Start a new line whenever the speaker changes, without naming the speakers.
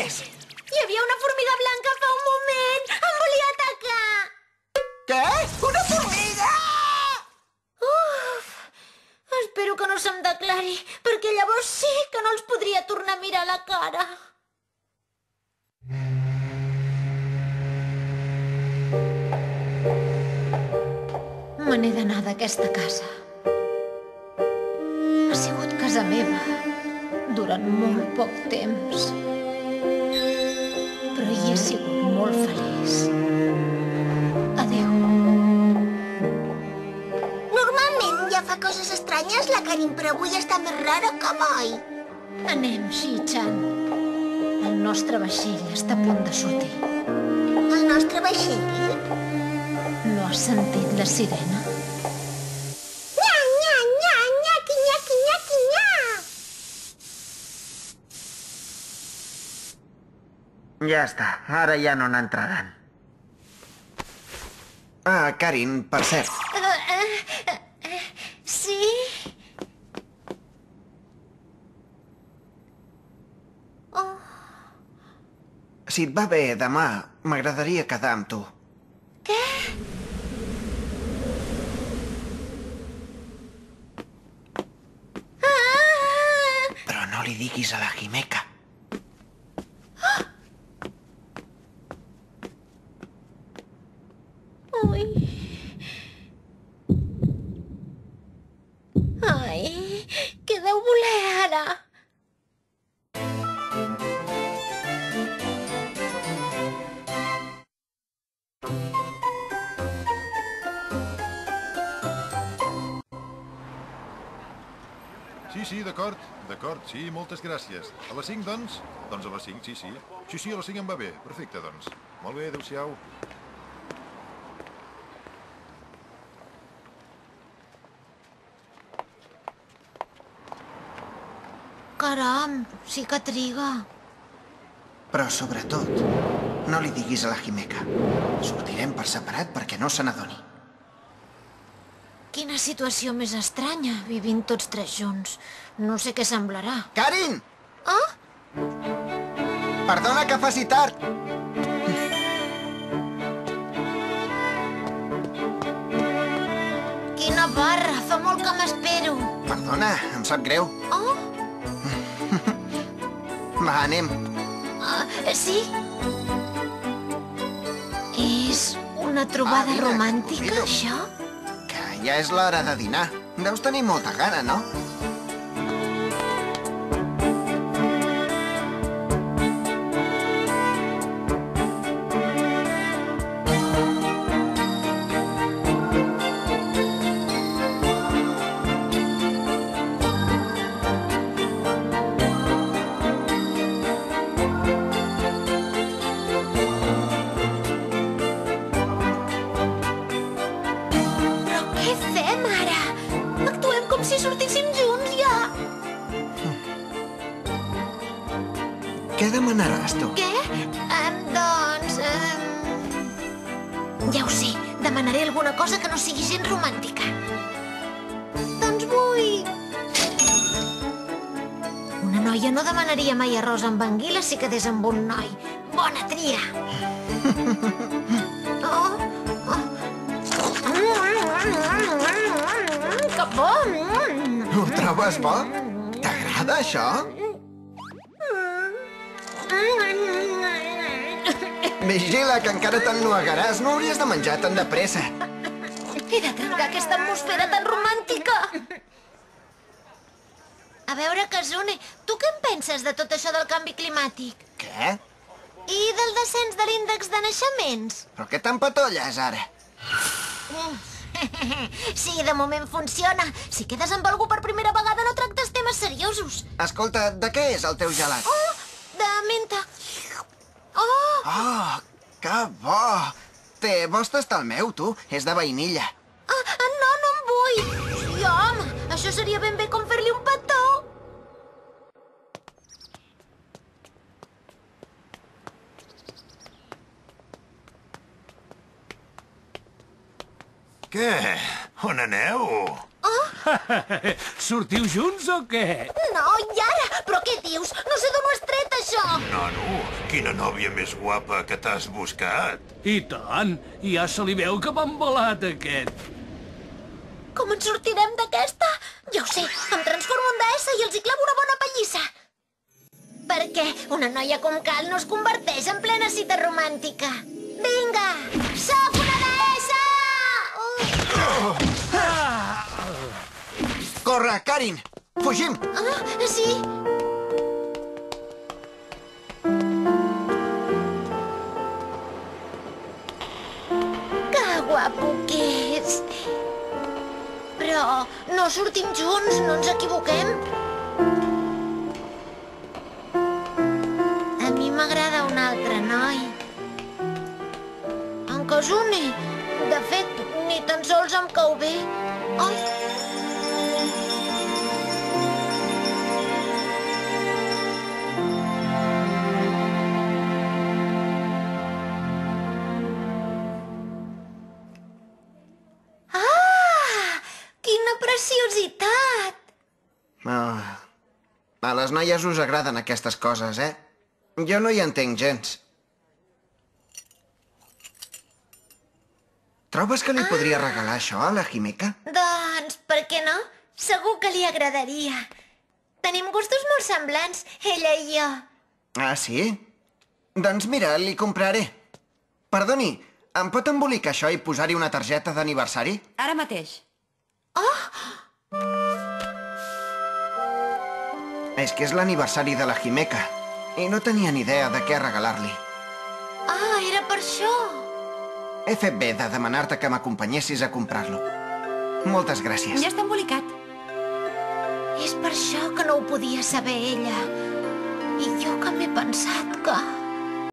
és?
Hi havia una formiga blanca fa un moment! Em volia atacar!
Què? Una formiga!
Uf! Espero que no se'm declari, perquè llavors sí que no els podria tornar a mirar a la cara. Me n'he d'anar d'aquesta casa. Ha sigut casa meva durant molt poc temps. Però hi he sigut molt feliç. Adéu.
Normalment ja fa coses estranyes, la Karin, però avui està més rara que mai.
Anem, Shi-chan. El nostre vaixell està a punt de sortir.
El nostre vaixell?
No has sentit la sirena?
Nya, nya, nya, nyaqui, nyaqui, nyaqui, nya!
Ja està, ara ja no n'entraran. Ah, Karin, per cert.
Sí?
Si et va bé, demà m'agradaria quedar amb tu.
Què?
Però no li diguis a la Himeka.
Ui. Ai, què deu voler ara?
Sí, d'acord, sí, moltes gràcies. A les 5, doncs? Doncs a les 5, sí. Sí, a les 5 em va bé. Perfecte, doncs. Molt bé, adéu-siau.
Caram, sí que triga.
Però, sobretot, no li diguis a la Himeka. Sortirem per separat perquè no se n'adoni.
Quina situació més estranya, vivint tots tres junts. No sé què semblarà.
Karin!
Ah?
Perdona que faci tard.
Quina barra, fa molt que m'espero.
Perdona, em sap greu.
Oh?
Va, anem.
Sí? És una trobada
mira,
romàntica,
convido.
això?
Que ja és l'hora de dinar. Deus tenir molta gana, no?
Però què fem ara? Actuem com si sortíssim junts, ja.
Què demanaràs, tu?
Què? Doncs... Ja ho sé, demanaré alguna cosa que no sigui gens romàntica. Doncs vull... Una noia no demanaria mai arròs amb anguila si quedés amb un noi. Bona tria! Oh, oh. Que bo!
Ho trobes bo? T'agrada, això? Vigila, que encara t'ennuegaràs. No hauries de menjar tan de pressa.
He de trencar aquesta atmosfera tan romàntica. A veure, Kazune, tu què en penses de tot això del canvi climàtic?
Què?
I del descens de l'índex de naixements?
Però què t'empatolles, ara?
Sí, de moment funciona. Si quedes amb algú per primera vegada no tractes temes seriosos.
Escolta, de què és el teu gelat?
Oh, de menta. Oh!
Oh, que bo! Té, vols tastar el meu, tu? És de vainilla.
No, no en vull. Sí, home, això seria ben bé com fer-li un petó.
Què? On aneu? Sortiu junts o què?
No, i ara? Però què dius? No sé d'on ho has tret, això.
No, Quina nòvia més guapa que t'has buscat.
I tant, ja se li veu que va embalat, aquest.
Com ens sortirem d'aquesta? Ja ho sé, em transformo en deessa i els hi clavo una bona pallissa. Perquè una noia com cal no es converteix en plena cita romàntica. Vinga, sóc una deessa!
Corre, Karin! Fugim!
Ah, sí? Que guapo que és! Però no sortim junts, no ens equivoquem. A mi m'agrada un altre noi. En Kazune. De fet, ni tan sols em cau bé. Ai! Quina preciositat!
A les noies us agraden aquestes coses, eh? Jo no hi entenc gens. Trobes que li podria regalar això a la Himeka?
Doncs, per què no? Segur que li agradaria. Tenim gustos molt semblants, ella i jo.
Ah, sí? Doncs mira, li compraré. Perdoni, em pot embolicar això i posar-hi una targeta d'aniversari?
Ara mateix.
És que és l'aniversari de la Himeka i no tenia ni idea de què regalar-li.
Ah, era per això.
He fet bé de demanar-te que m'acompanyessis a comprar-lo. Moltes gràcies.
Ja està embolicat.
És per això que no ho podia saber ella. I jo que m'he pensat que...